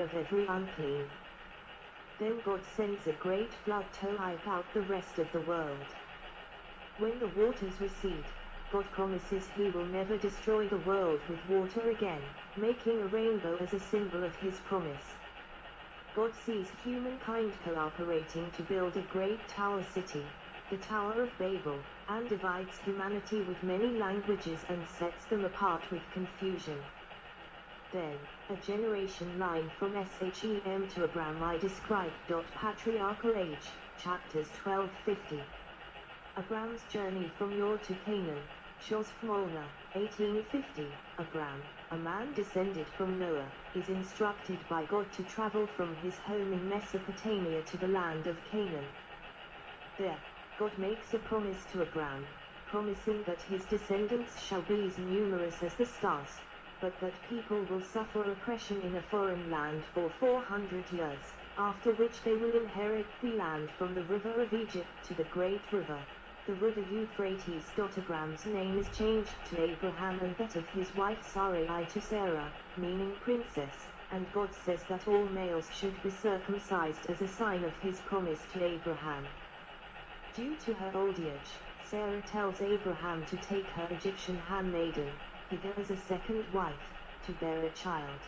of every unclean. Then God sends a great flood to wipe out the rest of the world. When the waters recede, God promises he will never destroy the world with water again, making a rainbow as a symbol of his promise. God sees humankind cooperating to build a great tower city, the Tower of Babel, and divides humanity with many languages and sets them apart with confusion. Then, a generation line from Shem to Abram I described. Patriarchal age, chapters 12-50. Abram's journey from Ur to Canaan, Shosphmolna, 1850. Abram, a man descended from Noah, is instructed by God to travel from his home in Mesopotamia to the land of Canaan. There, God makes a promise to Abram, promising that his descendants shall be as numerous as the stars, but that people will suffer oppression in a foreign land for 400 years, after which they will inherit the land from the river of Egypt to the great river, the river Euphrates. Abram's name is changed to Abraham and that of his wife Sarai to Sarah, meaning princess, and God says that all males should be circumcised as a sign of his promise to Abraham. Due to her old age, Sarah tells Abraham to take her Egyptian handmaiden, Hagar, as a second wife, to bear a child.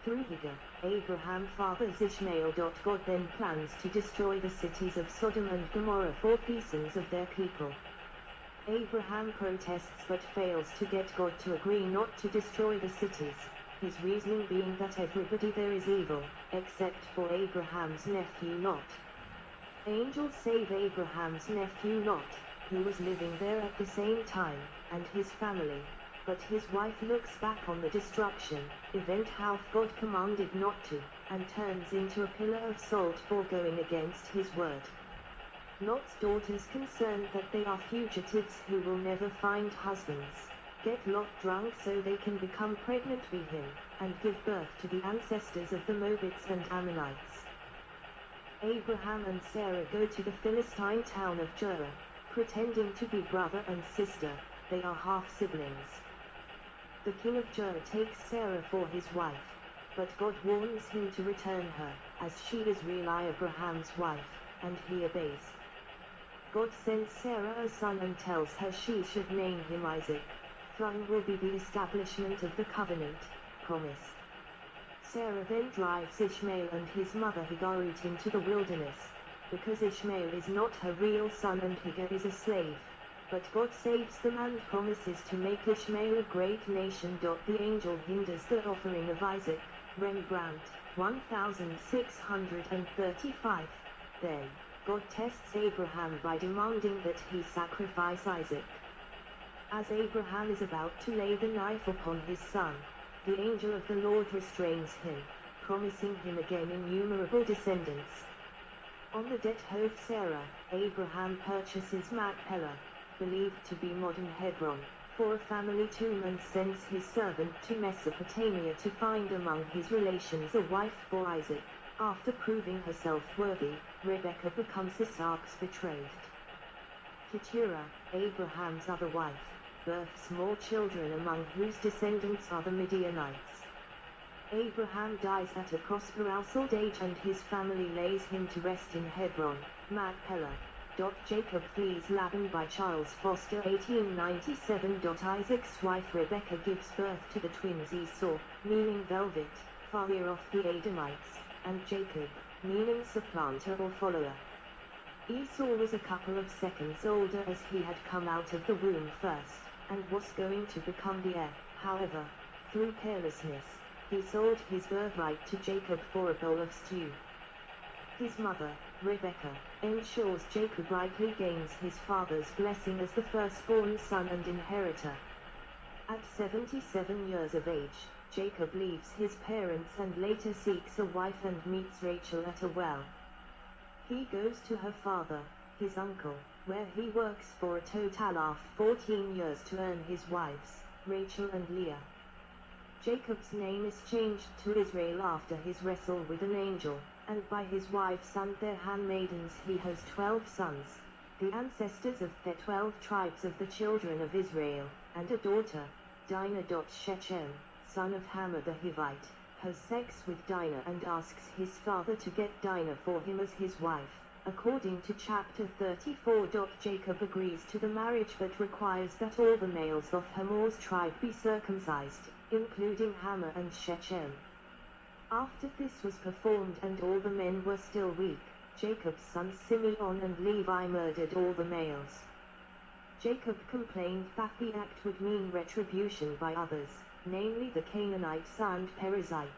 Through Hagar, Abraham fathers Ishmael. God then plans to destroy the cities of Sodom and Gomorrah for pieces of their people. Abraham protests but fails to get God to agree not to destroy the cities, his reasoning being that everybody there is evil, except for Abraham's nephew Lot. Angels save Abraham's nephew Lot, who was living there at the same time, and his family, but his wife looks back on the destruction event how God commanded not to, and turns into a pillar of salt for going against his word. Lot's daughters, concerned that they are fugitives who will never find husbands, get Lot drunk so they can become pregnant with him, and give birth to the ancestors of the Moabites and Ammonites. Abraham and Sarah go to the Philistine town of Gerar, pretending to be brother and sister. They are half-siblings. The king of Gerar takes Sarah for his wife, but God warns him to return her, as she is really Abraham's wife, and he obeys. God sends Sarah a son and tells her she should name him Isaac. Throne will be the establishment of the covenant, promise. Sarah then drives Ishmael and his mother Hagar out into the wilderness, because Ishmael is not her real son and Hagar is a slave. But God saves them and promises to make Ishmael a great nation. The angel hinders the offering of Isaac, Rembrandt, 1635. Then, God tests Abraham by demanding that he sacrifice Isaac. As Abraham is about to lay the knife upon his son, the angel of the Lord restrains him, promising him again innumerable descendants. On the death of Sarah, Abraham purchases Machpelah, believed to be modern Hebron, for a family tomb and sends his servant to Mesopotamia to find among his relations a wife for Isaac. After proving herself worthy, Rebekah becomes Isaac's betrothed. Keturah, Abraham's other wife, births more children among whose descendants are the Midianites. Abraham dies at a prosperous old age and his family lays him to rest in Hebron, Machpelah. Jacob flees Laban by Charles Foster 1897. Isaac's wife Rebekah gives birth to the twins Esau, meaning velvet, father of the Edomites, and Jacob, meaning supplanter or follower. Esau was a couple of seconds older as he had come out of the womb first, and was going to become the heir. However, through carelessness, he sold his birthright to Jacob for a bowl of stew. His mother, Rebekah, ensures Jacob rightly gains his father's blessing as the firstborn son and inheritor. At 77 years of age, Jacob leaves his parents and later seeks a wife and meets Rachel at a well. He goes to her father, his uncle, where he works for a total of 14 years to earn his wives, Rachel and Leah. Jacob's name is changed to Israel after his wrestle with an angel, and by his wives and their handmaidens he has 12 sons, the ancestors of the 12 tribes of the children of Israel, and a daughter, Dinah. Shechem, son of Hamor the Hivite, has sex with Dinah and asks his father to get Dinah for him as his wife. According to chapter 34. Jacob agrees to the marriage but requires that all the males of Hamor's tribe be circumcised, including Hamor and Shechem. After this was performed and all the men were still weak, Jacob's sons Simeon and Levi murdered all the males. Jacob complained that the act would mean retribution by others, namely the Canaanites and Perizzites.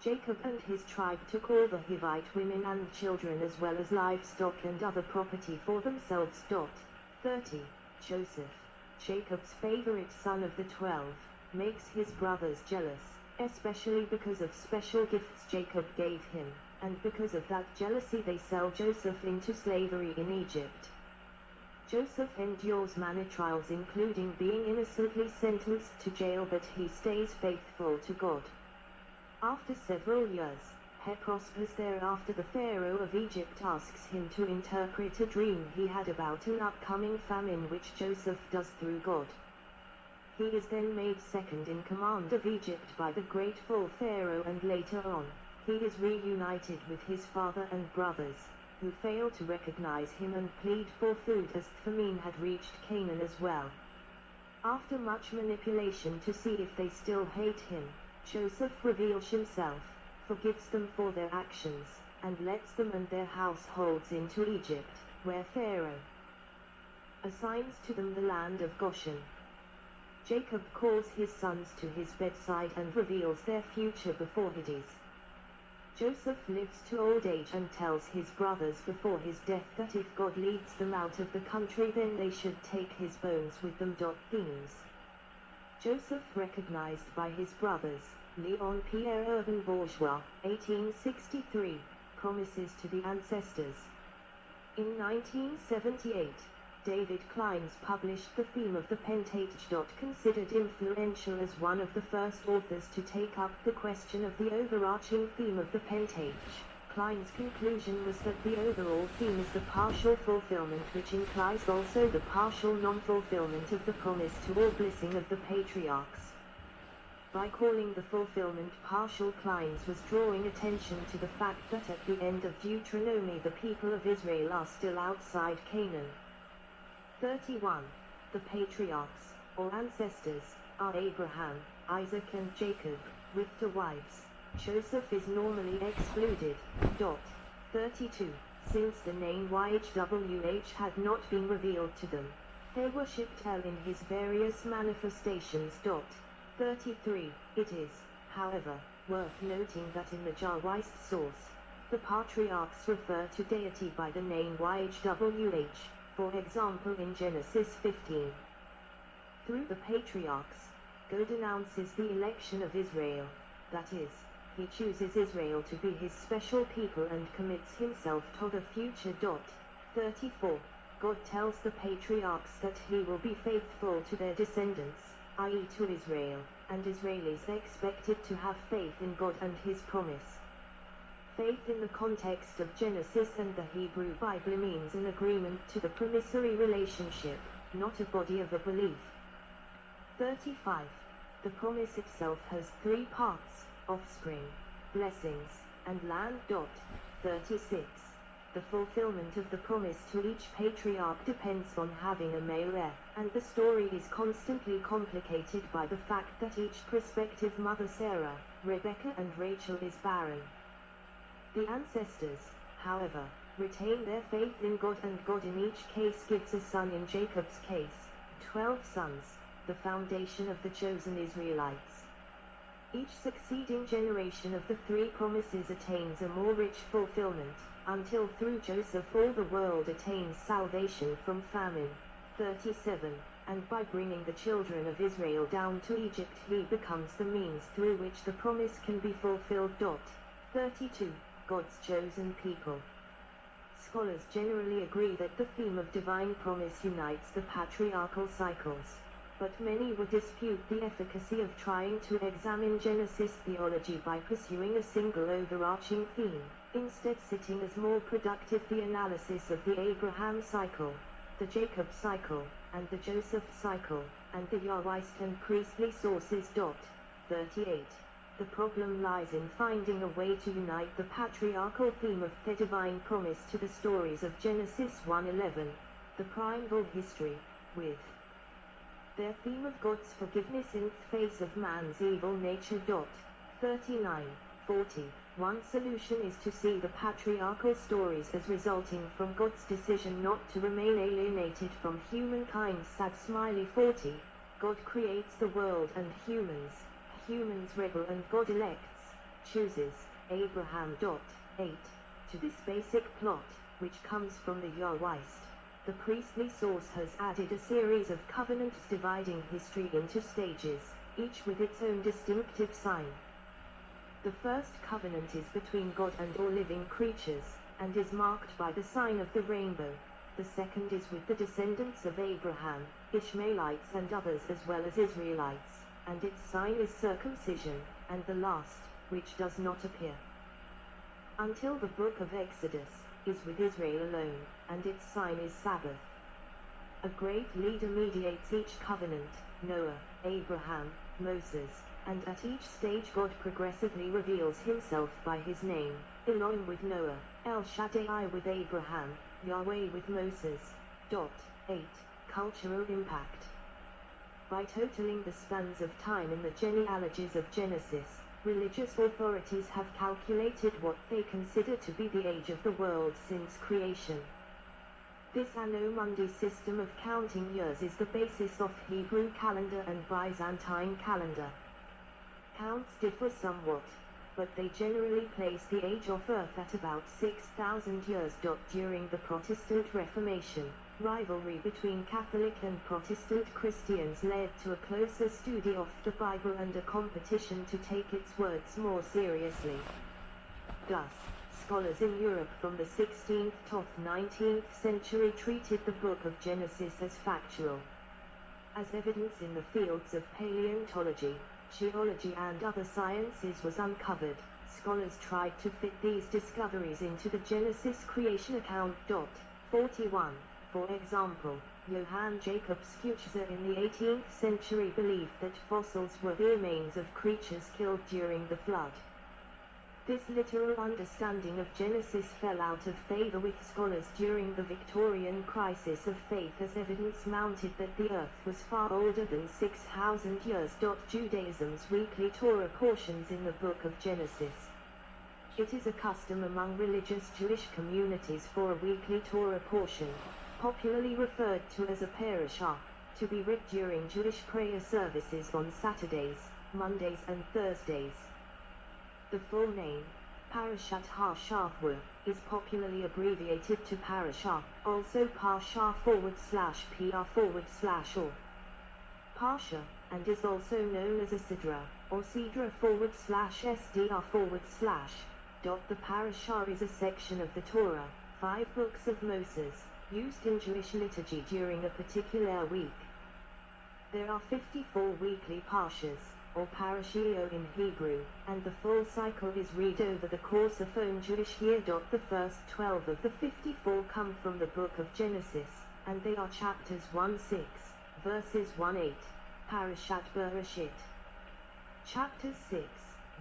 Jacob and his tribe took all the Hivite women and children as well as livestock and other property for themselves. 30. Joseph, Jacob's favorite son of the 12, makes his brothers jealous, especially because of special gifts Jacob gave him, and because of that jealousy they sell Joseph into slavery in Egypt. Joseph endures many trials including being innocently sentenced to jail, but he stays faithful to God. After several years, he prospers thereafter. The Pharaoh of Egypt asks him to interpret a dream he had about an upcoming famine which Joseph does through God. He is then made second in command of Egypt by the grateful Pharaoh, and later on, he is reunited with his father and brothers, who fail to recognize him and plead for food as famine had reached Canaan as well. After much manipulation to see if they still hate him, Joseph reveals himself, forgives them for their actions, and lets them and their households into Egypt, where Pharaoh assigns to them the land of Goshen. Jacob calls his sons to his bedside and reveals their future before Hades. Joseph lives to old age and tells his brothers before his death that if God leads them out of the country then they should take his bones with them. Themes. Joseph, recognized by his brothers, Léon Pierre Urbain Bourgeois, 1863, promises to the ancestors. In 1978, David Kleins published The Theme of the Pentateuch. Considered influential as one of the first authors to take up the question of the overarching theme of the Pentateuch, Kleins' conclusion was that the overall theme is the partial fulfillment, which implies also the partial non-fulfillment of the promise to all blessing of the patriarchs. By calling the fulfillment partial, Kleins was drawing attention to the fact that at the end of Deuteronomy the people of Israel are still outside Canaan. 31. The patriarchs, or ancestors, are Abraham, Isaac and Jacob, with their wives. Joseph is normally excluded. 32. Since the name YHWH had not been revealed to them, they worshipped El in his various manifestations. 33. It is, however, worth noting that in the Jahwist source, the patriarchs refer to deity by the name YHWH, for example in Genesis 15. Through the patriarchs, God announces the election of Israel, that is, he chooses Israel to be his special people and commits himself to the future. 34. God tells the patriarchs that he will be faithful to their descendants, i.e. to Israel, and Israel is expected to have faith in God and his promise. Faith in the context of Genesis and the Hebrew Bible means an agreement to the promissory relationship, not a body of a belief. 35. The promise itself has three parts: offspring, blessings, and land. 36. The fulfillment of the promise to each patriarch depends on having a male heir, and the story is constantly complicated by the fact that each prospective mother, Sarah, Rebecca and Rachel, is barren. The ancestors, however, retain their faith in God, and God in each case gives a son. In Jacob's case, 12 sons, the foundation of the chosen Israelites. Each succeeding generation of the three promises attains a more rich fulfillment, until through Joseph all the world attains salvation from famine. 37. And by bringing the children of Israel down to Egypt he becomes the means through which the promise can be fulfilled. 32. God's chosen people. Scholars generally agree that the theme of divine promise unites the patriarchal cycles, but many would dispute the efficacy of trying to examine Genesis theology by pursuing a single overarching theme, instead citing as more productive the analysis of the Abraham cycle, the Jacob cycle, and the Joseph cycle, and the Yahwist and priestly sources. 38. The problem lies in finding a way to unite the patriarchal theme of the divine promise to the stories of Genesis 1:11, the primeval history, with their theme of God's forgiveness in the face of man's evil nature. 39:40. One solution is to see the patriarchal stories as resulting from God's decision not to remain alienated from humankind. Sad smiley 40. God creates the world and humans rebel and God elects, chooses, Abraham. 8. To this basic plot, which comes from the Yahwist, the priestly source has added a series of covenants dividing history into stages, each with its own distinctive sign. The first covenant is between God and all living creatures, and is marked by the sign of the rainbow. The second is with the descendants of Abraham, Ishmaelites and others as well as Israelites, and its sign is circumcision, and the last, which does not appear until the book of Exodus, is with Israel alone, and its sign is Sabbath. A great leader mediates each covenant, Noah, Abraham, Moses, and at each stage God progressively reveals himself by his name, Elohim with Noah, El Shaddai with Abraham, Yahweh with Moses. 8. Cultural impact. By totaling the spans of time in the genealogies of Genesis, religious authorities have calculated what they consider to be the age of the world since creation. This Anno Mundi system of counting years is the basis of Hebrew calendar and Byzantine calendar. Counts differ somewhat, but they generally place the age of Earth at about 6,000 years. During the Protestant Reformation, rivalry between Catholic and Protestant Christians led to a closer study of the Bible and a competition to take its words more seriously. Thus, scholars in Europe from the 16th to 19th century treated the book of Genesis as factual. As evidence in the fields of paleontology, geology and other sciences was uncovered, scholars tried to fit these discoveries into the Genesis creation account. 41. For example, Johann Jacob Scheuchzer in the 18th century believed that fossils were the remains of creatures killed during the flood. This literal understanding of Genesis fell out of favor with scholars during the Victorian crisis of faith as evidence mounted that the earth was far older than 6,000 years. Judaism's weekly Torah portions in the book of Genesis. It is a custom among religious Jewish communities for a weekly Torah portion, popularly referred to as a parashah, to be read during Jewish prayer services on Saturdays, Mondays and Thursdays. The full name, Parashat HaShavua, is popularly abbreviated to Parashah, also Parsha/PR/or Parsha, and is also known as a Sidra, or Sidra/SDR/. The Parashah is a section of the Torah, 5 books of Moses, used in Jewish liturgy during a particular week. There are 54 weekly Parshas, or Parashio in Hebrew, and the full cycle is read over the course of one Jewish year. The first 12 of the 54 come from the book of Genesis, and they are chapters 1-6, verses 1-8, Parashat Bereshit. Chapters 6,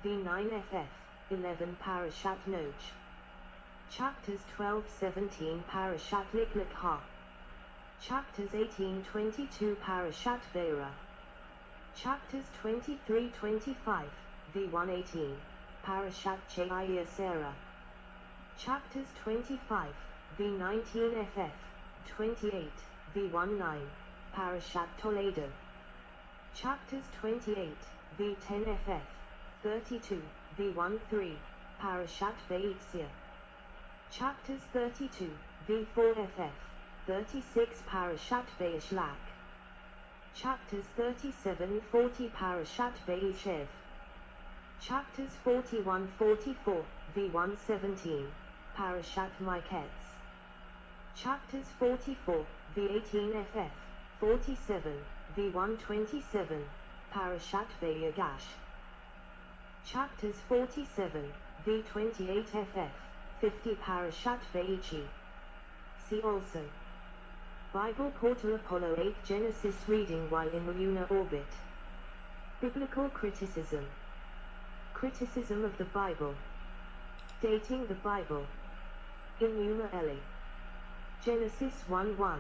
v9ff, 11 Parashat Noach. Chapters 12-17 Parashat Lech-Lecha. Chapters 18-22 Parashat Vayera. Chapters 23-25, v118, Parashat Chayesera. Chapters 25, v19ff, 28, v19, Parashat Toledo. Chapters 28, v10ff, 32, v13, Parashat Vayetsia. Chapters 32, v4ff, 36 Parashat Vayishlach. Chapters 37-40 Parashat Vayishev. Chapters 41-44, v117, Parashat Miketz. Chapters 44, v18ff, 47, v127, Parashat Vayagash. Chapters 47, v28ff, 50 Parashat Vayichi. See also Bible Portal Apollo 8 Genesis reading while in lunar orbit. Biblical criticism. Criticism of the Bible. Dating the Bible. Enuma Eli. Genesis 1:1.